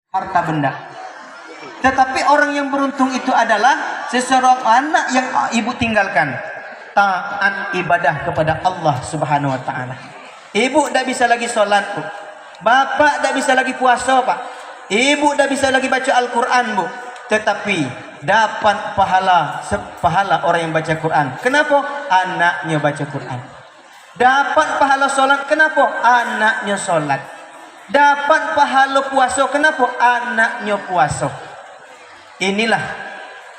harta benda. Tetapi orang yang beruntung itu adalah seseorang anak yang ibu tinggalkan taat ibadah kepada Allah Subhanahu wa taala. Ibu tidak bisa lagi sholat, Bu. Bapak tidak bisa lagi puasa, Pak. Ibu tidak bisa lagi baca Al-Quran, Bu. Tetapi dapat pahala orang yang baca Quran. Kenapa? Anaknya baca Quran. Dapat pahala sholat. Kenapa? Anaknya sholat. Dapat pahala puasa. Kenapa? Anaknya puasa. Inilah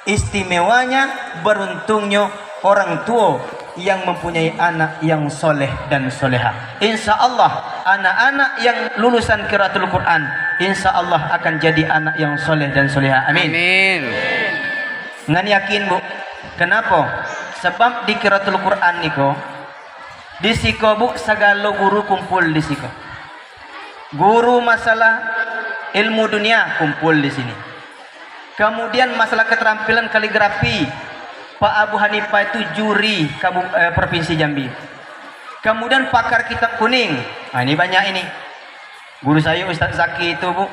istimewanya, beruntungnya orang tua yang mempunyai anak yang soleh dan soleha. Insya Allah anak-anak yang lulusan qiraatul Quran insya Allah akan jadi anak yang soleh dan soleha. Amin. Amin. Ngan yakin, Bu. Kenapa? Sebab di qiraatul Quran niko di siko, Bu, segala guru kumpul di siko. Guru masalah ilmu dunia kumpul di sini. Kemudian masalah keterampilan kaligrafi, Pak Abu Hanifah itu juri Provinsi Jambi. Kemudian pakar kitab kuning. Nah, ini banyak ini. Guru saya Ustaz Zaki itu, Bu.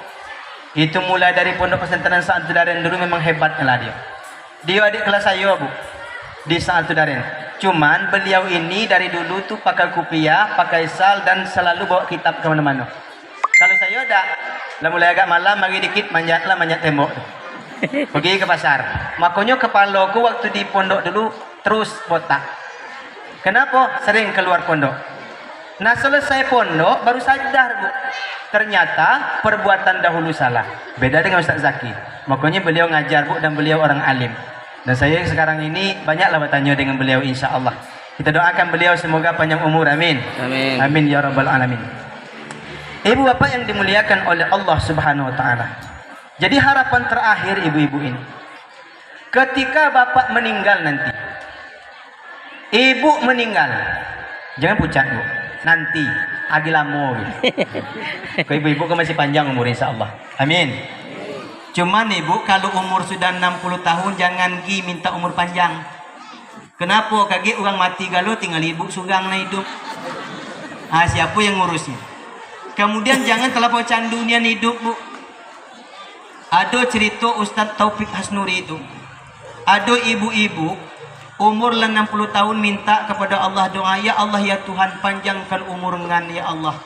Itu mulai dari pondok pesantren Sa'antudaren dulu memang hebatnya lah dia. Dia adik kelas saya, Bu. Di Sa'antudaren. Cuman beliau ini dari dulu tuh pakai kopiah, pakai sal dan selalu bawa kitab ke mana-mana. Kalau saya ada, lah mulai agak malam lagi dikit manjat tembok tuh. Pergi ke pasar. Makanya kepalaku waktu di pondok dulu terus botak. Kenapa? Sering keluar pondok. Nah, selesai pondok baru sadar, Bu. Ternyata perbuatan dahulu salah. Beda dengan Ustaz Zaki. Makanya beliau ngajar, Bu, dan beliau orang alim. Dan saya sekarang ini banyaklah bertanya dengan beliau, insya Allah. Kita doakan beliau semoga panjang umur. Amin. Amin. Amin ya rabbal alamin. Ibu bapak yang dimuliakan oleh Allah Subhanahu wa taala. Jadi harapan terakhir ibu-ibu ini, ketika bapak meninggal nanti, ibu meninggal, jangan pucat, Bu. Nanti agilamo gitu. Ibu-ibu kan masih panjang umur insya Allah. Amin. Cuman ibu kalau umur sudah 60 tahun jangan gi minta umur panjang. Kenapa? Kaki orang mati galau tinggal ibu sugang na hidup. Siapa yang ngurusnya? Kemudian jangan terlalu candu nian hidup, Bu. Ada cerita Ustadz Taufik Hasnuri itu. Ada ibu-ibu umur 60 tahun minta kepada Allah doa, ya Allah ya Tuhan panjangkan umur ngan ya Allah.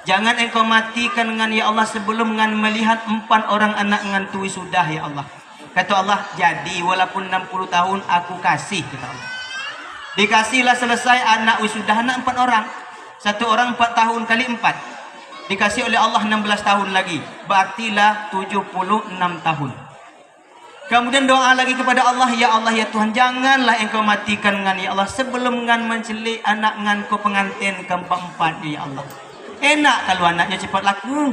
Jangan engkau matikan ngan ya Allah sebelum ngan melihat 4 orang anak ngan tui sudah ya Allah. Kata Allah, jadi walaupun 60 tahun aku kasih, kata Allah. Dikasihlah selesai anak wisudah anak 4 orang. 1 orang 4 tahun kali 4. Dikasih oleh Allah 16 tahun lagi. Berartilah 76 tahun. Kemudian doa lagi kepada Allah, ya Allah ya Tuhan janganlah engkau matikan ngan ya Allah sebelum ngan mencelik anak ngan ko pengantin keempat ya Allah. Enak kalau anaknya cepat laku.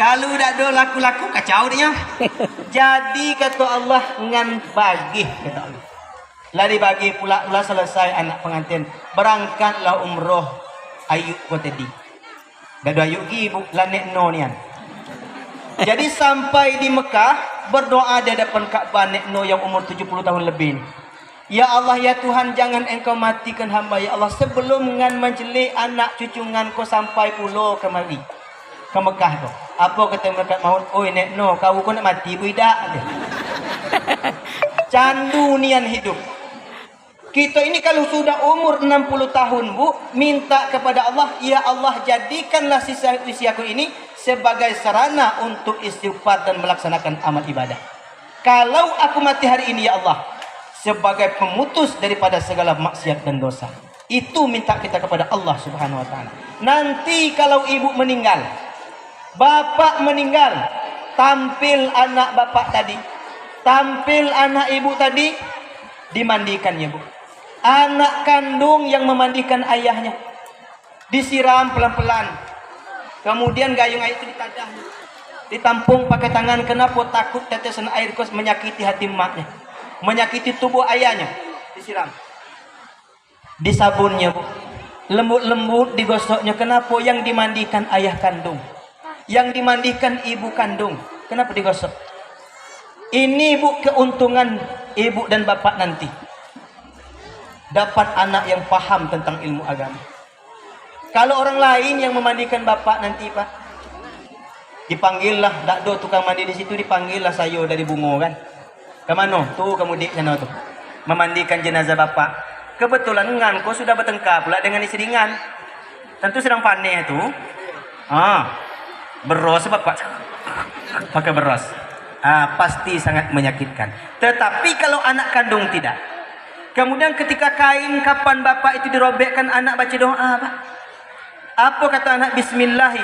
Kalau tidak ada laku-laku kacau dia. Jadi kata Allah ngan bagi, kata Allah. Lah dibagi pula selesai anak pengantin. Berangkatlah umroh Ayub ko tadi. Dadu Ayub gi Bu lanek no nian. Jadi sampai di Mekah berdoa di hadapan Ka'bah nek no yang umur 70 tahun lebih. Ya Allah ya Tuhan jangan engkau matikan hamba ya Allah sebelum ngan mencelik anak cucu ngan ko sampai pulau kemari ke Mekah tu. Apa kata mereka maut? Oi nek no kau ko nak mati budak. Candu nian hidup. Kita ini kalau sudah umur 60 tahun, Bu, minta kepada Allah, ya Allah jadikanlah sisa usiaku ini sebagai sarana untuk istighfar dan melaksanakan amal ibadah. Kalau aku mati hari ini ya Allah, sebagai pemutus daripada segala maksiat dan dosa. Itu minta kita kepada Allah Subhanahu wa taala. Nanti kalau ibu meninggal, bapak meninggal, tampil anak bapak tadi, tampil anak ibu tadi, dimandikan ya Bu. Anak kandung yang memandikan ayahnya disiram pelan-pelan, kemudian gayung air itu ditadah, ditampung pakai tangan. Kenapa? Takut tetesan air kos menyakiti hati emaknya, menyakiti tubuh ayahnya. Disiram, disabunnya Bu, lembut-lembut digosoknya. Kenapa? Yang dimandikan ayah kandung, yang dimandikan ibu kandung. Kenapa digosok? Ini Bu keuntungan ibu dan bapak nanti. Dapat anak yang paham tentang ilmu agama. Kalau orang lain yang memandikan bapak nanti Pak, Dipanggil lah, dak do tukang mandi di situ, dipanggil lah sayo dari Bungo kan. Kemana? Tuh kamu di sana tuh. Memandikan jenazah bapak. Kebetulan ngan kau sudah bertengkar pula dengan istri ngan. Tentu sedang panik itu. Beros bapak. Pakai beros. Pasti sangat menyakitkan. Tetapi kalau anak kandung tidak. Kemudian ketika kain kapan bapak itu dirobekkan, anak baca doa apa? Apa kata anak? Bismillahi,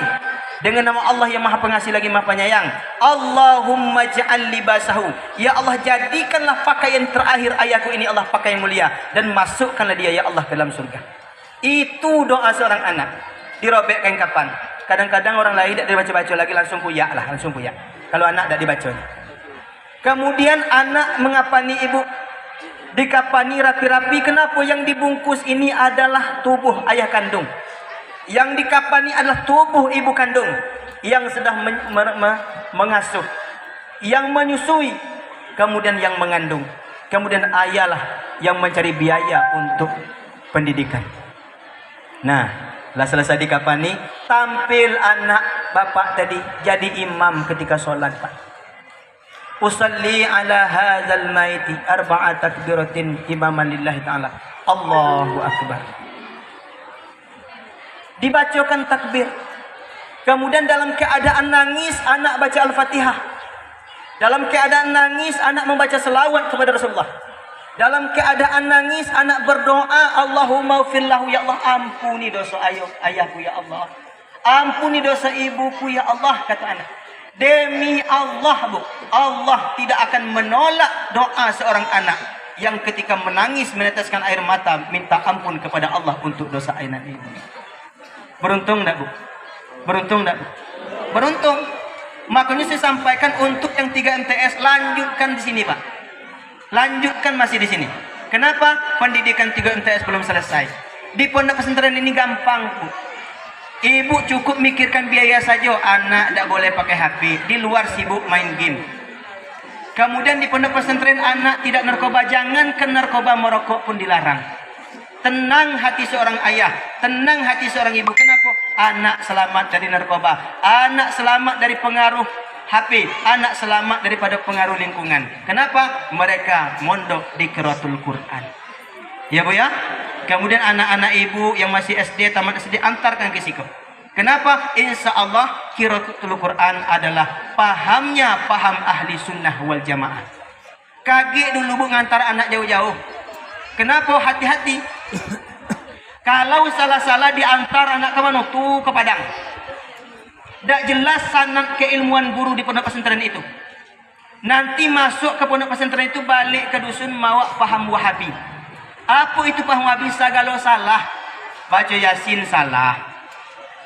dengan nama Allah yang maha pengasih lagi maha penyayang. Allahumma ja'al libasahu, ya Allah jadikanlah pakaian terakhir ayahku ini Allah pakaian mulia, dan masukkanlah dia ya Allah ke dalam surga. Itu doa seorang anak. Dirobek kain kapan. Kadang-kadang orang lain tidak dibaca-baca lagi, langsung puyak lah, langsung puyak. Kalau anak tidak dibaca. Kemudian anak mengapani ibu, dikapani rapi-rapi. Kenapa? Yang dibungkus ini adalah tubuh ayah kandung. Yang dikapani adalah tubuh ibu kandung yang sedang mengasuh, yang menyusui, kemudian yang mengandung. Kemudian ayahlah yang mencari biaya untuk pendidikan. Nah, lah selesai dikapani, tampil anak bapak tadi jadi imam ketika sholat, Pak. Usalli ala hadzal maiti arba'a takbiratin imaman lillahi ta'ala. Allahu akbar. Dibacakan takbir. Kemudian dalam keadaan nangis anak baca Al-Fatihah. Dalam keadaan nangis anak membaca selawat kepada Rasulullah. Dalam keadaan nangis anak berdoa, Allahumma ufirlahu, ya Allah ampuni dosa ayahku ya Allah. Ampuni dosa ibuku ya Allah, kata anak. Demi Allah, Bu, Allah tidak akan menolak doa seorang anak yang ketika menangis meneteskan air mata minta ampun kepada Allah untuk dosa anak ibu. Beruntung enggak, Bu? Beruntung enggak, Bu? Beruntung. Makanya saya sampaikan untuk yang 3 MTS lanjutkan di sini, Pak. Lanjutkan masih di sini. Kenapa? Pendidikan 3 MTS belum selesai. Di pondok pesantren ini gampang, Bu. Ibu cukup mikirkan biaya saja, anak tidak boleh pakai HP, di luar sibuk main game. Kemudian di pondok pesantren anak tidak narkoba, jangankan narkoba, merokok pun dilarang. Tenang hati seorang ayah, tenang hati seorang ibu. Kenapa? Anak selamat dari narkoba, anak selamat dari pengaruh HP, anak selamat daripada pengaruh lingkungan. Kenapa? Mereka mondok di Qiraatul Quran. Ya, Bu ya? Kemudian anak-anak ibu yang masih SD, tamat SD, antarkan ke situ. Kenapa? Insya Allah Qiraatul Quran adalah paham ahli sunnah wal jamaah. Kaget dulu, Bu, ngantar anak jauh-jauh. Kenapa? Hati-hati. Kalau salah-salah diantar anak ke mana? Tuh ke Padang. Tak jelas sanad keilmuan guru di pondok pesantren itu. Nanti masuk ke pondok pesantren itu, balik ke dusun mawa paham Wahabi. Apa itu paham Wahabi? Segala salah. Baca Yasin salah,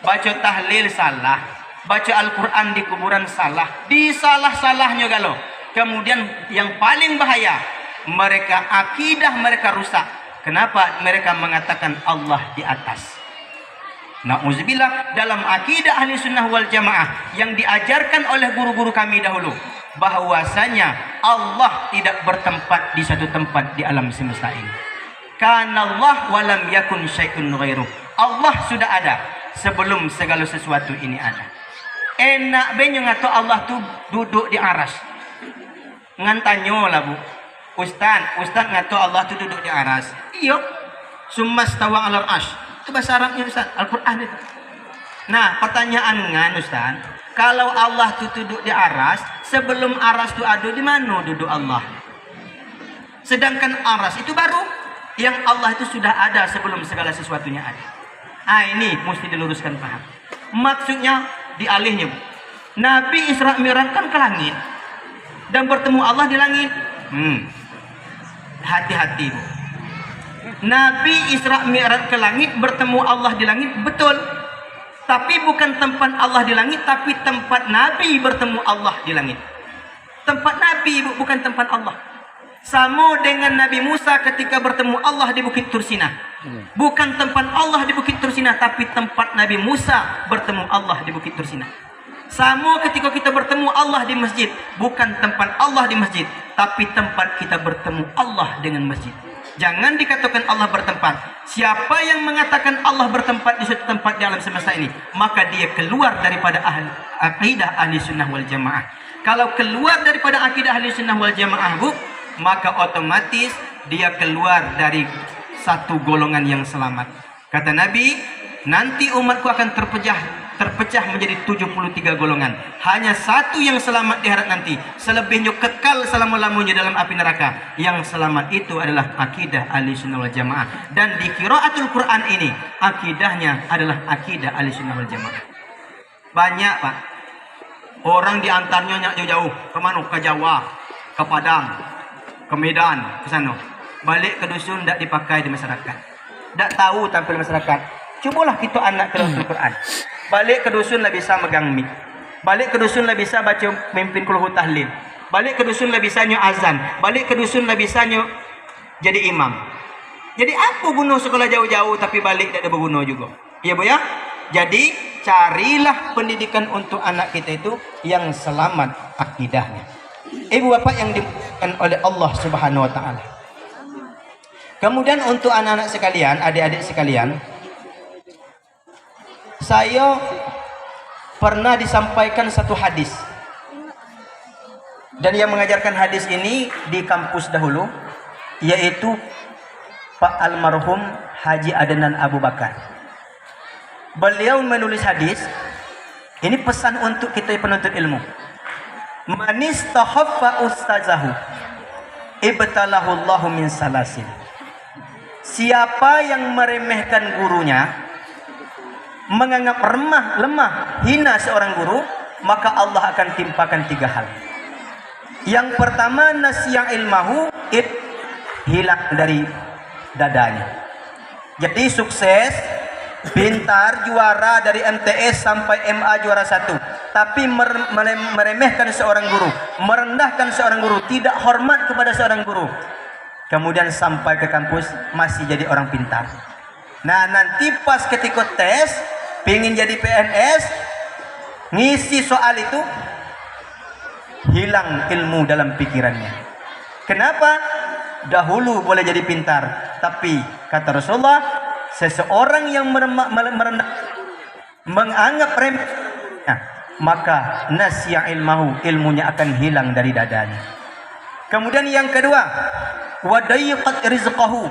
baca tahlil salah, baca Al-Quran di kuburan salah. Disalah-salahnya galau. Kemudian yang paling bahaya, mereka akidah mereka rusak. Kenapa? Mereka mengatakan Allah di atas. Na'udzubillah, dalam akidah ahli sunnah wal jamaah yang diajarkan oleh guru-guru kami dahulu, bahwasanya Allah tidak bertempat di satu tempat di alam semesta ini. Kana Allah walam yakun syai'un ghairuh. Allah sudah ada sebelum segala sesuatu ini ada. Enak benyo ngato Allah tu duduk di aras. Ngantanyo lah, Bu. Ustaz ngato Allah tu duduk di aras. Iyo. Summas tawa alal arsy. Itu bahasa Arabnya, Ustaz, Al-Quran itu. Nah, pertanyaan ngan, Ustaz, kalau Allah itu duduk di aras, sebelum aras itu ada, di mana duduk Allah? Sedangkan aras itu baru, yang Allah itu sudah ada sebelum segala sesuatunya ada. Ini mesti diluruskan paham. Maksudnya dialihnya, Bu. Nabi Isra Mi'raj kan ke langit dan bertemu Allah di langit. Hati-hati, Bu. Nabi Isra Mi'raj ke langit, bertemu Allah di langit, betul. Tapi bukan tempat Allah di langit, tapi tempat Nabi bertemu Allah di langit. Tempat Nabi, bukan tempat Allah. Sama dengan Nabi Musa ketika bertemu Allah di Bukit Tursina. Bukan tempat Allah di Bukit Tursina, tapi tempat Nabi Musa bertemu Allah di Bukit Tursina. Sama ketika kita bertemu Allah di masjid, bukan tempat Allah di masjid, tapi tempat kita bertemu Allah dengan masjid. Jangan dikatakan Allah bertempat. Siapa yang mengatakan Allah bertempat di suatu tempat di alam semesta ini, maka dia keluar daripada akidah ahli sunnah wal jamaah. Kalau keluar daripada akidah ahli sunnah wal jamaah, Bu, maka otomatis dia keluar dari satu golongan yang selamat. Kata Nabi, nanti umatku akan terpecah menjadi 73 golongan. Hanya satu yang selamat di akhirat nanti. Selebihnya kekal selama-lamanya dalam api neraka. Yang selamat itu adalah akidah ahlussunnah wal jamaah. Dan di qiraatul Quran ini, akidahnya adalah akidah ahlussunnah wal jamaah. Banyak, Pak. Orang diantaranya jauh-jauh. Kemana? Ke Jawa, ke Padang, ke Medan, ke sana. Balik ke dusun tidak dipakai di masyarakat. Tidak tahu tampil masyarakat. Cubalah kita anak ke dalam Quran. Balik ke dusun lah bisa megang mic. Balik ke dusun lah bisa baca mimpin kulhu tahlil. Balik ke dusun lah bisa nyo azan. Balik ke dusun lah bisa nyo jadi imam. Jadi apa guna sekolah jauh-jauh tapi balik tidak ada berguna juga. Iya, Bu ya? Jadi carilah pendidikan untuk anak kita itu yang selamat akidahnya. Ibu bapak yang dimuliakan oleh Allah Subhanahu wa taala. Kemudian untuk anak-anak sekalian, adik-adik sekalian, saya pernah disampaikan satu hadis. Dan yang mengajarkan hadis ini di kampus dahulu, yaitu Pak almarhum Haji Adnan Abu Bakar. Beliau menulis hadis, ini pesan untuk kita penuntut ilmu. Manis tahaffa ustazahu ibtalahu Allahu min salasin. Siapa yang meremehkan gurunya, menganggap lemah, hina seorang guru, maka Allah akan timpakan 3 hal. Yang pertama, nasya ilmahu, hilang dari dadanya. Jadi sukses, pintar, juara dari MTS sampai MA juara 1, tapi meremehkan seorang guru, merendahkan seorang guru, tidak hormat kepada seorang guru. Kemudian sampai ke kampus masih jadi orang pintar. Nah, nanti pas ketika tes pengen jadi PNS, ngisi soal itu, hilang ilmu dalam pikirannya. Kenapa? Dahulu boleh jadi pintar, tapi kata Rasulullah, seseorang yang merendah, menganggap remeh, maka nasya ilmahu, ilmunya akan hilang dari dadanya. Kemudian yang kedua, wadayyqat rizqahu.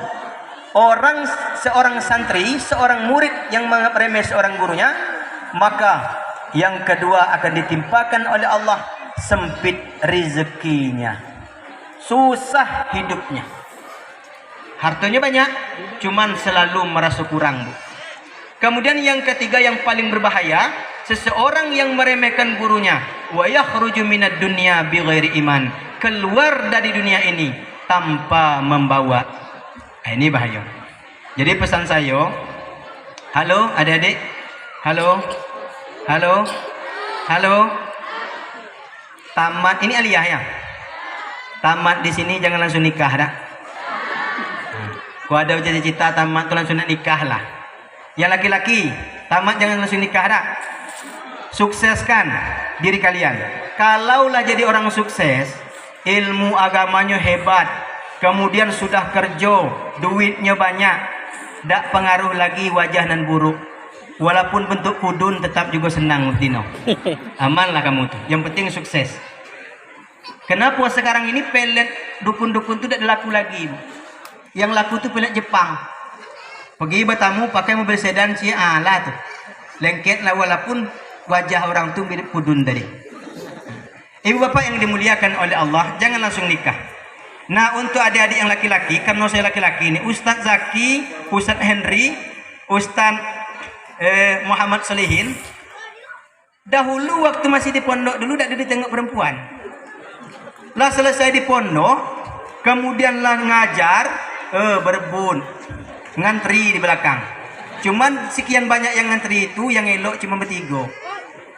Seorang santri, seorang murid yang menganggap remeh seorang gurunya, maka yang kedua akan ditimpakan oleh Allah sempit rezekinya, susah hidupnya. Hartanya banyak, cuman selalu merasa kurang, Bu. Kemudian yang ketiga yang paling berbahaya, seseorang yang meremehkan gurunya, wa yakhruju minad dunya bighairi iman, keluar dari dunia ini tanpa membawa. Ini bahaya. Jadi pesan saya, halo adik-adik, halo, tamat ini aliyah ya. Tamat di sini jangan langsung nikah dah. Kau ada cita-cita tamat tuh langsung nak nikah lah. Yang laki-laki tamat jangan langsung nikah dah. Sukseskan diri kalian. Kalaulah jadi orang sukses, ilmu agamanya hebat, kemudian sudah kerja, duitnya banyak, tak pengaruh lagi wajah nan buruk. Walaupun bentuk kudun tetap juga senang Mutino. Aman lah kamu tuh. Yang penting sukses. Kenapa sekarang ini pelet dukun-dukun itu tidak laku lagi? Yang laku tuh pelet Jepang. Pergi bertamu pakai mobil sedan lah tuh. Lengket lah walaupun wajah orang tuh mirip kudun tadi. Ibu bapak yang dimuliakan oleh Allah, jangan langsung nikah. Nah, untuk adik-adik yang laki-laki, karena saya laki-laki ini, Ustadz Zaki, Ustadz Henry, Ustadz Muhammad Salihin, dahulu waktu masih di pondok dulu tidak ditengok perempuan. Lah selesai di pondok, kemudian lah ngajar, berebut, ngantri di belakang. Cuman sekian banyak yang ngantri itu, yang elok cuma bertiga.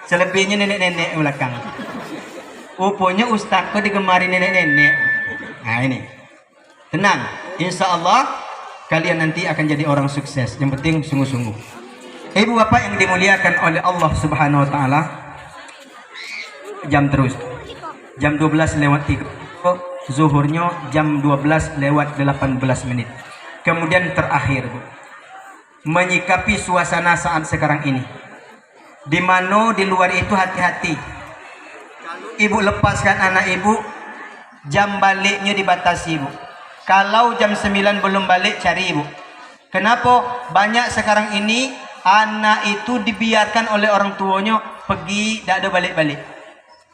Selebihnya nenek-nenek di belakang. Rupanya Ustadz kok digemari nenek-nenek. Nah ini, tenang, insya Allah kalian nanti akan jadi orang sukses. Yang penting sungguh-sungguh. Ibu bapak yang dimuliakan oleh Allah Subhanahu Wa Taala, jam terus, jam 12 lewat 3. Zuhurnya jam 12 lewat 18 menit. Kemudian terakhir, Bu, menyikapi suasana saat sekarang ini, di mana di luar itu hati-hati. Ibu lepaskan anak ibu, jam baliknya dibatasi, Bu. Kalau jam 9 belum balik, cari ibu. Kenapa? Banyak sekarang ini anak itu dibiarkan oleh orang tuanya pergi, tidak ada balik-balik.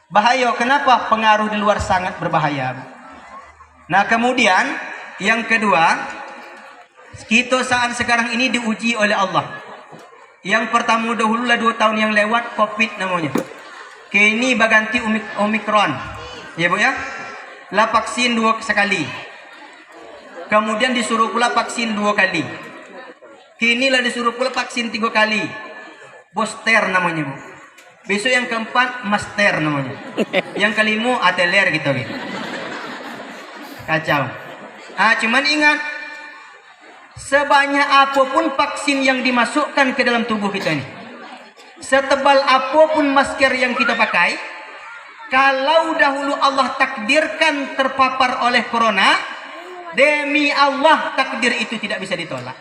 Bahaya. Kenapa? Pengaruh di luar sangat berbahaya, Bu. Nah, kemudian yang kedua, kita saat sekarang ini diuji oleh Allah. Yang pertama dahulu lah 2 tahun yang lewat, COVID namanya. Kini berganti Omikron. Ya, Bu ya? Lah vaksin 2 sekali. Kemudian disuruh pula vaksin 2 kali. Kini lah disuruh pula vaksin 3 kali. Booster namanya, Bu. Besok yang keempat master namanya. Yang kelima ateler gitu. Kacau. Cuman ingat, sebanyak apapun vaksin yang dimasukkan ke dalam tubuh kita ini, setebal apapun masker yang kita pakai, kalau dahulu Allah takdirkan terpapar oleh corona, demi Allah takdir itu tidak bisa ditolak.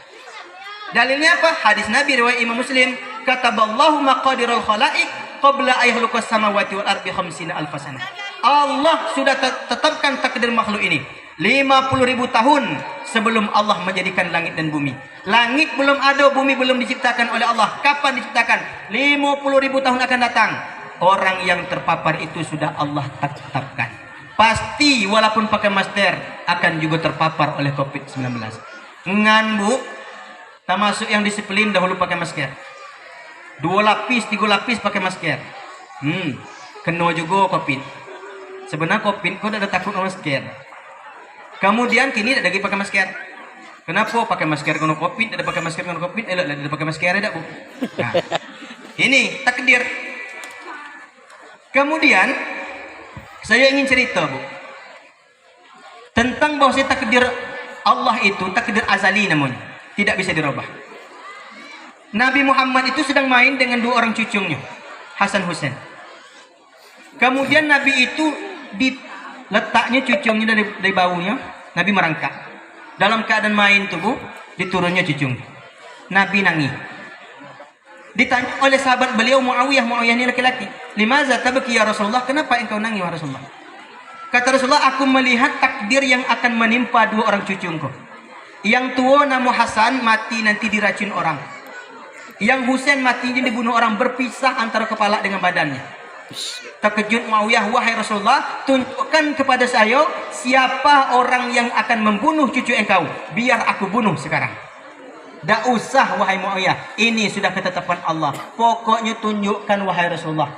Dalilnya apa? Hadis Nabi riwayat Imam Muslim, kataballahu maqadirul khalaiq qabla ayyahluqas samawati wal ardi 50 alf sanah. Allah sudah tetapkan takdir makhluk ini 50.000 tahun sebelum Allah menjadikan langit dan bumi. Langit belum ada, bumi belum diciptakan oleh Allah. Kapan diciptakan? 50.000 tahun akan datang. Orang yang terpapar itu sudah Allah tetapkan. Pasti walaupun pakai masker akan juga terpapar oleh COVID-19. Ngan, Bu, termasuk yang disiplin dahulu pakai masker. 2 lapis, 3 lapis pakai masker. Kena juga COVID. Sebenarnya COVID kau tidak takut sama masker. Kemudian kini tidak lagi pakai masker. Kenapa pakai masker kena COVID? Tidak pakai masker kena COVID? Tidak pakai masker tidak, Bu. Nah, ini takdir. Kemudian saya ingin cerita, Bu, tentang bahwa takdir Allah itu takdir azali namanya, tidak bisa dirubah. Nabi Muhammad itu sedang main dengan 2 orang cucunya, Hasan Husain. Kemudian Nabi itu diletaknya cucunya dari baunya, Nabi merangkak. Dalam keadaan main tubuh, diturunnya cucunya. Nabi nangis. Ditanya oleh sahabat beliau Muawiyah ini laki-laki, limaza tabki ya Rasulullah, kenapa engkau nangis ya Rasulullah? Kata Rasulullah, aku melihat takdir yang akan menimpa 2 orang cucuku. Yang tua nama Hasan mati nanti diracun orang. Yang Husain matinya dibunuh orang, berpisah antara kepala dengan badannya. Terkejut Muawiyah, wahai Rasulullah, tunjukkan kepada saya siapa orang yang akan membunuh cucu engkau, biar aku bunuh sekarang. Tak usah wahai Muawiyah, ini sudah ketetapan Allah. Pokoknya tunjukkan wahai Rasulullah.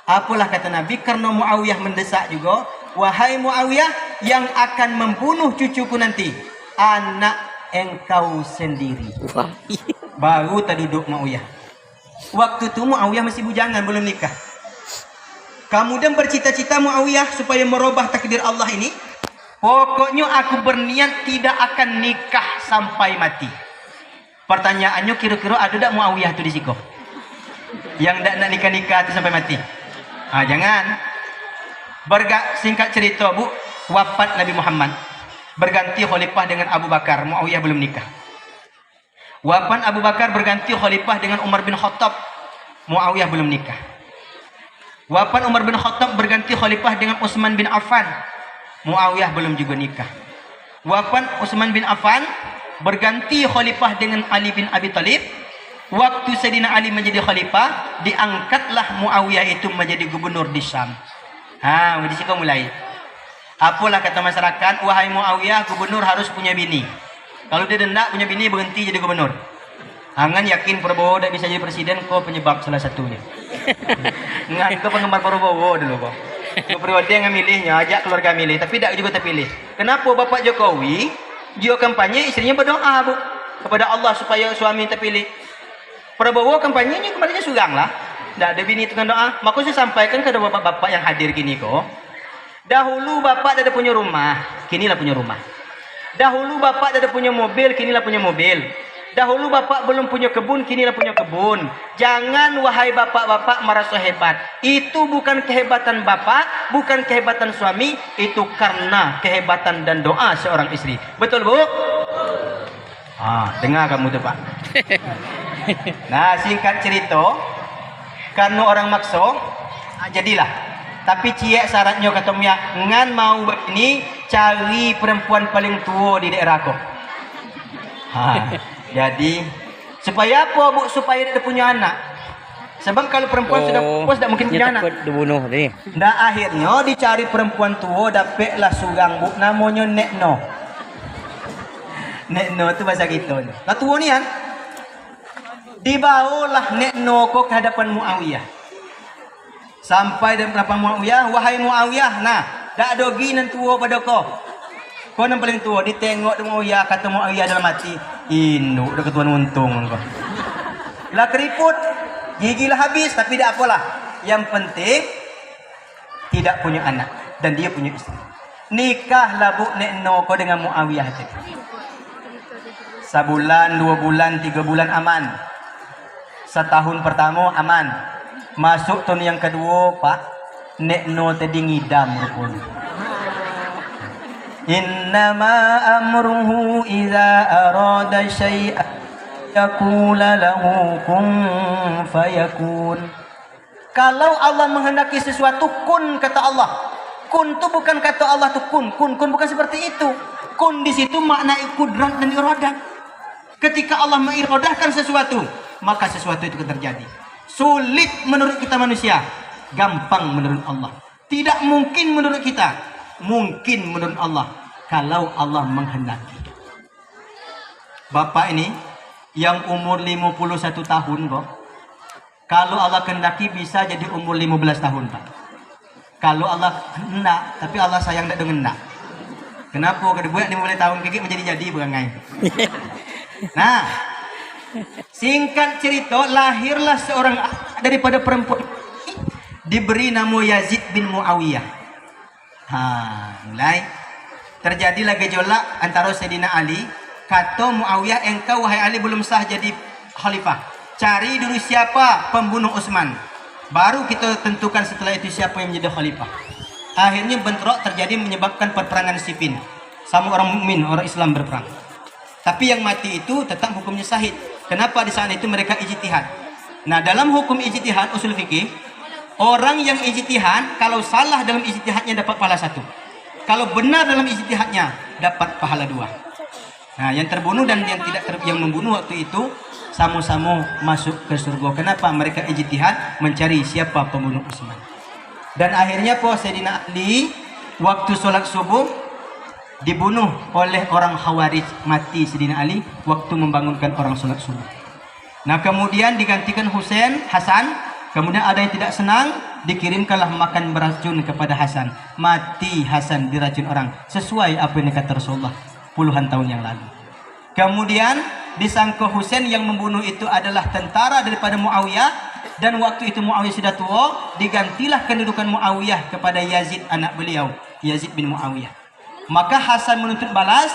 Apalah kata Nabi, karena Muawiyah mendesak juga, wahai Muawiyah, yang akan membunuh cucuku nanti anak engkau sendiri. Baru terduduk Muawiyah. Waktu itu Muawiyah masih bujangan, belum nikah. Kemudian bercita-cita Muawiyah supaya merubah takdir Allah ini. Pokoknya aku berniat tidak akan nikah sampai mati. Pertanyaannya, kira-kira ada tak Muawiyah itu di situ yang tak nak nikah-nikah itu sampai mati? Jangan. Singkat cerita, Bu, wafat Nabi Muhammad, berganti khalifah dengan Abu Bakar. Muawiyah belum nikah. Wafat Abu Bakar, berganti khalifah dengan Umar bin Khattab. Muawiyah belum nikah. Wafat Umar bin Khattab, berganti khalifah dengan Utsman bin Affan. Muawiyah belum juga nikah. Wafat Utsman bin Affan, berganti khalifah dengan Ali bin Abi Thalib. Waktu Sayyidina Ali menjadi khalifah, diangkatlah Muawiyah itu menjadi gubernur di Syam. Di situ mulai. Apalah kata masyarakat, wahai Muawiyah, gubernur harus punya bini. Kalau dia tidak punya bini, berhenti jadi gubernur. Angan yakin Prabowo tidak bisa jadi presiden, kau penyebab salah satunya. Ngan kau penggemar Prabowo dulu kau. Kau periode yang milihnya, ajak keluarga milih, tapi tidak juga terpilih. Kenapa Bapak Jokowi, dia kampanye istrinya berdoa, Bu, kepada Allah supaya suami terpilih. Prabowo kampanyenya kemarinnya sugang lah, tidak ada bini dengan doa. Maka saya sampaikan kepada bapak-bapak yang hadir gini kok. Dahulu bapak tidak punya rumah, kinilah punya rumah. Dahulu bapak tidak punya mobil, kinilah punya mobil. Dahulu bapak belum punya kebun, kini dah punya kebun. Jangan wahai bapak-bapak merasa hebat. Itu bukan kehebatan bapak, bukan kehebatan suami, itu karena kehebatan dan doa seorang istri. Betul, Bu? Dengar kamu tuh, Pak. Nah, singkat cerita, karena orang makso, jadilah. Tapi ciek syaratnya kata Mia, ngan mau ini cari perempuan paling tua di daerah kau. Jadi supaya apa, Bu? Supaya dia punya anak. Sebab kalau perempuan sudah puas tidak mungkin punya anak. Dibunuh tadi. Dan akhirnya dicari perempuan tua, dapatlah surang, Bu, namanya Nekno. Nekno itu bahasa gitu. Lah tua ni kan. Dibawalah Nekno ke hadapan Muawiyah. Sampai di hadapan Muawiyah, wahai Muawiyah, nah, dak ada ginan tua pada kau. Kau yang paling tua, ditengok dengan Muawiyah, kata Muawiyah dalam hati, induk dah ketuan untung kau. Lah keriput, gigilah habis, tapi tidak apalah. Yang penting tidak punya anak dan dia punya istri. Nikahlah, Bu, Nekno kau dengan Muawiyah itu. Sebulan, 2 bulan, 3 bulan aman. Setahun pertama aman. Masuk tahun yang kedua, Pak, Nekno tadi ngidam rupanya. Innama amruhu idza arada syai'an yaqula lahu kun fayakun. Kalau Allah menghendaki sesuatu, kun, kata Allah. Kun itu bukan kata Allah tuh kun. Kun bukan seperti itu. Kun di situ makna kudrat dan iradah. Ketika Allah mengiradahkan sesuatu, maka sesuatu itu akan terjadi. Sulit menurut kita manusia, gampang menurut Allah. Tidak mungkin menurut kita, mungkin menurut Allah kalau Allah menghendaki. Bapak ini yang umur 51 tahun kok, kalau Allah kehendaki bisa jadi umur 15 tahun, Pak. Kalau Allah hendak, tapi Allah sayang tak dengan hendak. Kenapa kada buat 15 tahun kiki menjadi berangai. Nah, singkat cerita, lahirlah seorang daripada perempuan diberi nama Yazid bin Muawiyah. Mulai terjadilah gejolak antara Sayyidina Ali. Kata Muawiyah, engkau wahai Ali belum sah jadi khalifah. Cari dulu siapa pembunuh Utsman, baru kita tentukan setelah itu siapa yang menjadi khalifah. Akhirnya bentrok terjadi menyebabkan peperangan Siffin. Sama orang mukmin, orang Islam berperang. Tapi yang mati itu tetap hukumnya syahid. Kenapa? Di saat itu mereka ijtihad. Nah, dalam hukum ijtihad usul fikih, orang yang ijtihad kalau salah dalam ijtihadnya dapat pahala 1. Kalau benar dalam ijtihadnya dapat pahala 2. Nah, yang terbunuh dan yang membunuh waktu itu sama-sama masuk ke surga. Kenapa? Mereka ijtihad mencari siapa pembunuh Utsman. Dan akhirnya Sayyidina Ali waktu sholat subuh dibunuh oleh orang Khawarij, mati Sayyidina Ali waktu membangunkan orang sholat subuh. Nah, kemudian digantikan Hasan. Kemudian ada yang tidak senang, dikirimkanlah makan beracun kepada Hasan. Mati Hasan diracun orang, sesuai apa yang dikata Rasulullah puluhan tahun yang lalu. Kemudian disangka Husain yang membunuh itu adalah tentara daripada Muawiyah, dan waktu itu Muawiyah sudah tua, digantilah kedudukan Muawiyah kepada Yazid anak beliau, Yazid bin Muawiyah. Maka Hasan menuntut balas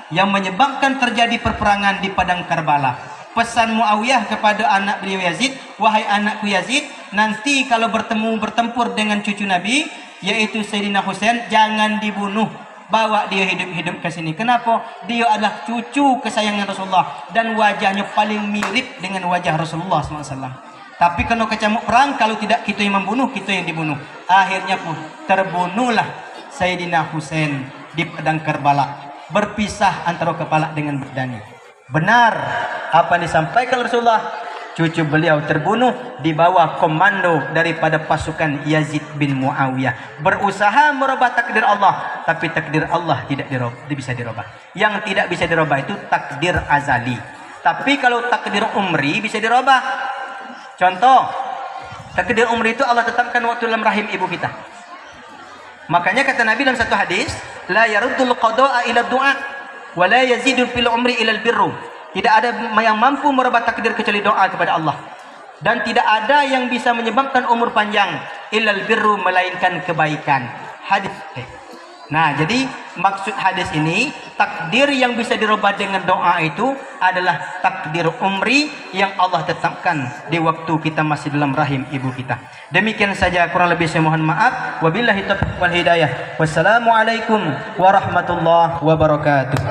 yang menyebabkan terjadi perperangan di padang Karbala. Pesan Muawiyah kepada anak beliau Yazid, wahai anakku Yazid, nanti kalau bertempur dengan cucu Nabi, yaitu Sayyidina Husain, jangan dibunuh, bawa dia hidup-hidup ke sini. Kenapa? Dia adalah cucu kesayangan Rasulullah dan wajahnya paling mirip dengan wajah Rasulullah SAW. Tapi kalau kecamuk perang, kalau tidak kita yang membunuh, kita yang dibunuh. Akhirnya pun terbunuhlah Sayyidina Husain di padang Karbala, berpisah antara kepala dengan badannya. Benar apa yang disampaikan Rasulullah, cucu beliau terbunuh di bawah komando daripada pasukan Yazid bin Muawiyah. Berusaha merubah takdir Allah, tapi takdir Allah tidak bisa dirubah. Yang tidak bisa dirubah itu takdir azali. Tapi kalau takdir umri bisa dirubah. Contoh, takdir umri itu Allah tetapkan waktu dalam rahim ibu kita. Makanya kata Nabi dalam satu hadis, la yaruddul qada'a ila du'a wa la yazidu fil umri ila al-birru. Tidak ada yang mampu merubah takdir kecuali doa kepada Allah. Dan tidak ada yang bisa menyebabkan umur panjang illal birru, melainkan kebaikan. Hadis. Nah, jadi maksud hadis ini, takdir yang bisa dirubah dengan doa itu adalah takdir umri yang Allah tetapkan di waktu kita masih dalam rahim ibu kita. Demikian saja, kurang lebih saya mohon maaf. Wabillahi taufiq wal hidayah. Wassalamualaikum warahmatullahi wabarakatuh.